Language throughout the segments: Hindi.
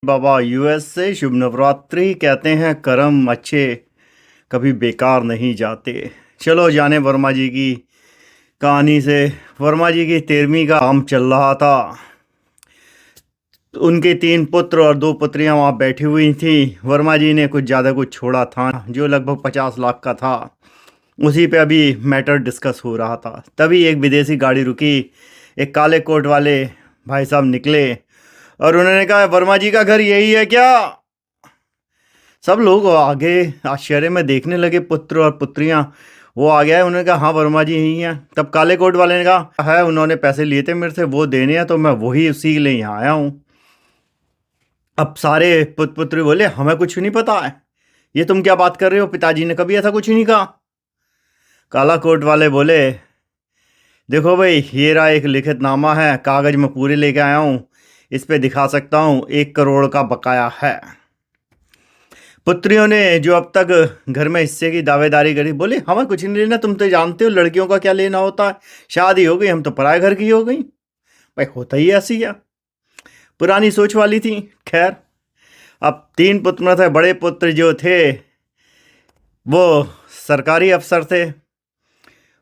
बाबा यूएस से शुभ नवरात्रि। कहते हैं कर्म अच्छे कभी बेकार नहीं जाते। चलो जाने वर्मा जी की कहानी से। वर्मा जी की 13वीं का काम चल रहा था। उनके 3 पुत्र और 2 पुत्रियां वहां बैठी हुई थी। वर्मा जी ने कुछ ज़्यादा कुछ छोड़ा था जो लगभग 50 लाख का था। उसी पे अभी मैटर डिस्कस हो रहा था। तभी एक विदेशी गाड़ी रुकी। एक काले कोट वाले भाई साहब निकले और उन्होंने कहा, वर्मा जी का घर यही है क्या? सब लोग आगे आश्चर्य में देखने लगे। पुत्र और पुत्रियां वो आ गया। उन्होंने कहा, हाँ वर्मा जी यही हैं। तब काले कोट वाले ने कहा, है उन्होंने पैसे लिए थे मेरे से, वो देने हैं, तो मैं वही उसी के लिए यहाँ आया हूँ। अब सारे पुत्र पुत्री बोले, हमें कुछ नहीं पता है, ये तुम क्या बात कर रहे हो, पिताजी ने कभी ऐसा कुछ नहीं कहा। काला कोट वाले बोले, देखो भाई, ये रहा एक लिखित नामा है, कागज में पूरे लेके आया हूँ, इस पे दिखा सकता हूँ 1 करोड़ का बकाया है। पुत्रियों ने जो अब तक घर में हिस्से की दावेदारी करी बोले, हमें कुछ नहीं लेना, तुम तो जानते हो लड़कियों का क्या लेना होता है, शादी हो गई, हम तो पराए घर की हो गई। भाई होता ही ऐसी है, पुरानी सोच वाली थी। खैर, अब 3 पुत्र थे। बड़े पुत्र जो थे वो सरकारी अफसर थे।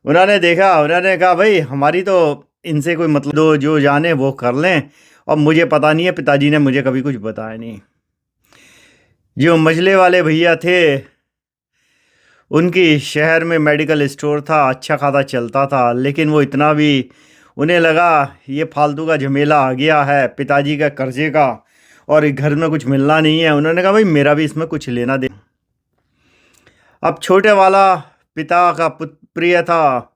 उन्होंने देखा, उन्होंने कहा, भाई हमारी तो इनसे कोई मतलब, दो जो जाने वो कर लें, और मुझे पता नहीं है, पिताजी ने मुझे कभी कुछ बताया नहीं। जो मजले वाले भैया थे, उनकी शहर में मेडिकल स्टोर था, अच्छा खासा चलता था, लेकिन वो इतना भी, उन्हें लगा ये फालतू का झमेला आ गया है पिताजी का कर्जे का, और घर में कुछ मिलना नहीं है। उन्होंने कहा, भाई मेरा भी इसमें कुछ लेना दे। अब छोटे वाला पिता का प्रिय था,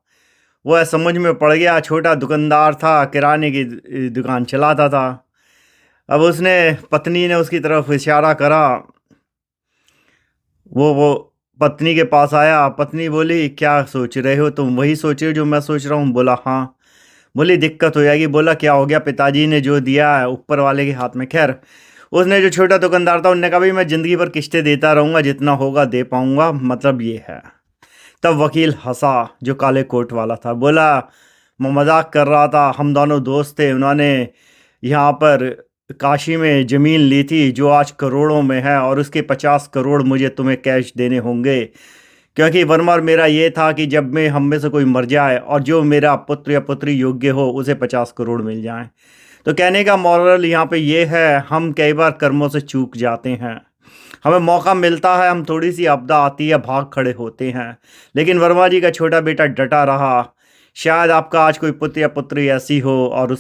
वह समझ में पड़ गया। छोटा दुकानदार था, किराने की दुकान चलाता था। अब उसने, पत्नी ने उसकी तरफ इशारा करा। वो पत्नी के पास आया। पत्नी बोली, क्या सोच रहे हो तुम? वही सोच रहे हो जो मैं सोच रहा हूँ। बोला, हाँ। बोली, दिक्कत हो जाएगी। बोला, क्या हो गया? पिताजी ने जो दिया है ऊपर वाले के हाथ में। खैर, उसने, जो छोटा दुकानदार था, उनने कहा, भाई मैं ज़िंदगी भर किस्तें देता रहूँगा, जितना होगा दे पाऊँगा, मतलब ये है। तब वकील हंसा, जो काले कोट वाला था। बोला, मैं मजाक कर रहा था, हम दोनों दोस्त थे। उन्होंने यहाँ पर काशी में ज़मीन ली थी जो आज करोड़ों में है, और उसके 50 करोड़ मुझे तुम्हें कैश देने होंगे, क्योंकि वर्मा मेरा ये था कि जब मैं हम में से कोई मर जाए और जो मेरा पुत्र या पुत्री योग्य हो उसे 50 करोड़ मिल जाएं। तो कहने का मॉरल यहाँ पे ये है, हम कई बार कर्मों से चूक जाते हैं। हमें मौका मिलता है, हम थोड़ी सी आपदा आती है, भाग खड़े होते हैं। लेकिन वर्मा जी का छोटा बेटा डटा रहा। शायद आपका आज कोई पुत्र या पुत्री ऐसी हो और उसका